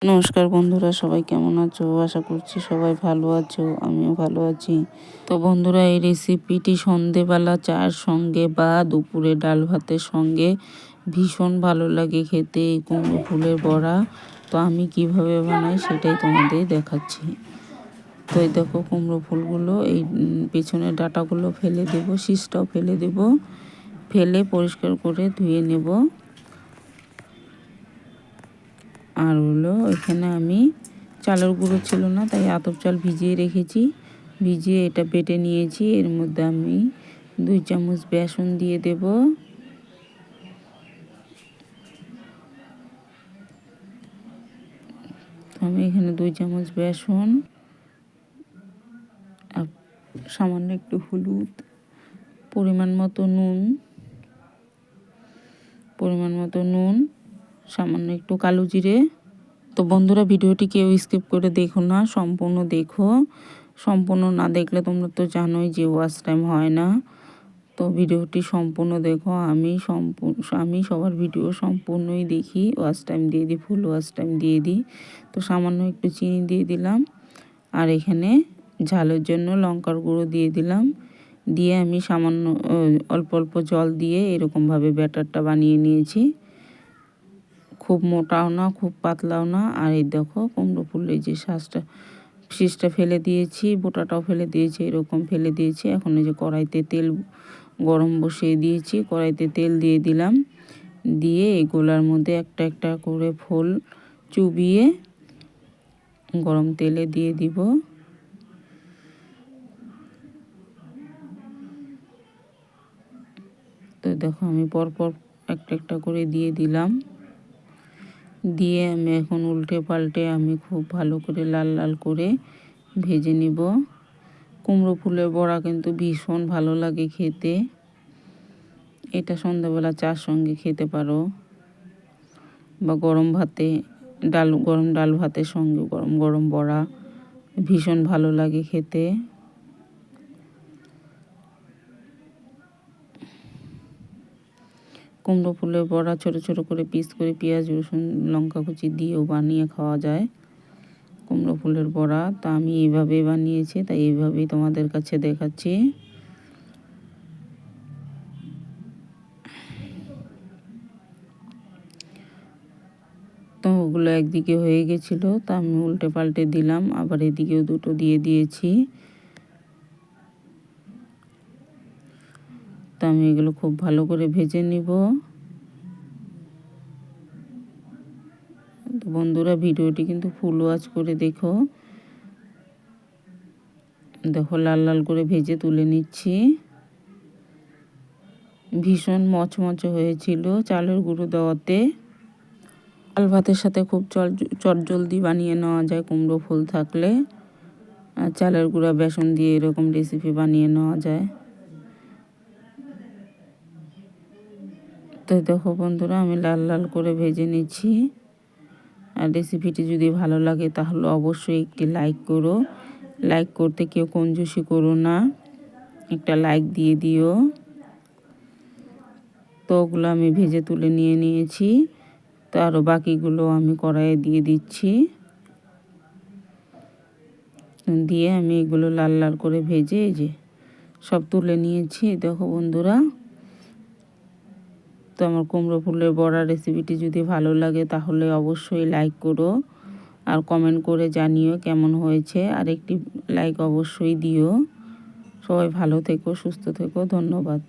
নমস্কার বন্ধুরা, সবাই কেমন আছো? আশা করছি সবাই ভালো আছো, আমিও ভালো আছি। তো বন্ধুরা, এই রেসিপিটি সন্ধেবেলা চায়ের সঙ্গে বা দুপুরে ডাল ভাতের সঙ্গে ভীষণ ভালো লাগে খেতে, এই কুমড়ো ফুলের বড়া। তো আমি কিভাবে বানাই সেটাই তোমাদের দেখাচ্ছি। তো এই দেখো, কুমড়ো ফুলগুলো এই পেছনের ডাঁটাগুলো ফেলে দেবো, শীষটাও ফেলে দেবো, ফেলে পরিষ্কার করে ধুয়ে নেব। আর হলো এখানে আমি চালের গুঁড়ো ছিল না, তাই আতপ চাল ভিজিয়ে রেখেছি, ভিজিয়ে এটা বেটে নিয়েছি। এর মধ্যে আমি 2 চামচ বেসন দিয়ে দেব। আমি এখানে 2 চামচ বেসন আর সামান্য একটু হলুদ, পরিমাণ মতো নুন, সামান্য একটু কালো জিরে। তো বন্ধুরা, ভিডিওটি কেউ স্কিপ করে দেখো না, সম্পূর্ণ দেখো। সম্পূর্ণ না দেখলে তোমরা তো জানোই যে ওয়াচ টাইম হয় না। তো ভিডিওটি সম্পূর্ণ দেখো। আমি সবার ভিডিও সম্পূর্ণই দেখি, ওয়াচ টাইম দিয়ে দিই, ফুল ওয়াচ টাইম দিয়ে দিই। তো সামান্য একটু চিনি দিয়ে দিলাম, আর এখানে ঝালের জন্য লঙ্কার গুঁড়ো দিয়ে দিলাম। দিয়ে আমি সামান্য অল্প অল্প জল দিয়ে এরকমভাবে ব্যাটারটা বানিয়ে নিয়েছি। খুব মোটাও না, খুব পাতলাও না। আর এই দেখো, কুমড়ো ফুলের যে শীষটা ফেলে দিয়েছি, বোটাটাও ফেলে দিয়েছি, এরকম ফেলে দিয়েছি। এখন এই যে কড়াইতে তেল গরম বসিয়ে দিয়েছি, কড়াইতে তেল দিয়ে দিলাম, দিয়ে এই গোলার মধ্যে একটা একটা করে ফুল চুবিয়ে গরম তেলে দিয়ে দিব। তো দেখো, আমি পরপর একটা একটা করে দিয়ে দিলাম। দিয়ে আমি এখন উল্টে পাল্টে আমি খুব ভালো করে লাল লাল করে ভেজে নিব। কুমড়ো ফুলের বড়া কিন্তু ভীষণ ভালো লাগে খেতে। এটা সন্ধ্যাবেলা চার সঙ্গে খেতে পারো, বা গরম ভাতে, গরম ডাল ভাতের সঙ্গে গরম গরম বড়া ভীষণ ভালো লাগে খেতে। কুমড়ো ফুলের বড়া ছোট ছোট করে পিস করে পেঁয়াজ রসুন লঙ্কা কুচি দিয়েও বানিয়ে খাওয়া যায় কুমড়ো ফুলের বড়া। তা আমি এইভাবেই বানিয়েছি, তাই এইভাবেই তোমাদের কাছে দেখাচ্ছি। তো ওগুলো একদিকে হয়ে গেছিলো, তা আমি উল্টে পাল্টে দিলাম, আবার এদিকেও দুটো দিয়ে দিয়েছি। তো আমি এগুলো খুব ভালো করে ভেজে নিব। তো বন্ধুরা, ভিডিওটি কিন্তু ফুল ওয়াচ করে দেখো। দেখো, লাল লাল করে ভেজে তুলে নিচ্ছি। ভীষণ মচমচে হয়েছিল চালের গুঁড়ো দেওয়াতে। ডাল ভাতের সাথে খুব চটজলদি বানিয়ে নেওয়া যায় কুমড়ো ফুল থাকলে। আর চালের গুঁড়া বেসন দিয়ে এরকম রেসিপি বানিয়ে নেওয়া যায়। তো দেখো বন্ধুরা, আমি লাল লাল করে ভেজে নিচ্ছি। আর রেসিপিটি যদি ভালো লাগে তাহলে অবশ্যই একটি লাইক করো। লাইক করতে কেউ কঞ্জুসি করো না, একটা লাইক দিয়ে দিও। তো ওগুলো আমি ভেজে তুলে নিয়েছি। তো আরও বাকিগুলো আমি কড়াইয়ে দিয়ে দিচ্ছি, দিয়ে আমি এগুলো লাল লাল করে ভেজে এই যে সব তুলে নিয়েছি। দেখো বন্ধুরা, তো আমার কুমড়ো ফুলের বড়া রেসিপিটি যদি ভালো লাগে তাহলে অবশ্যই লাইক করো, আর কমেন্ট করে জানিও কেমন হয়েছে, আর একটি লাইক অবশ্যই দিও। সবাই ভালো থেকো, সুস্থ থেকো, ধন্যবাদ।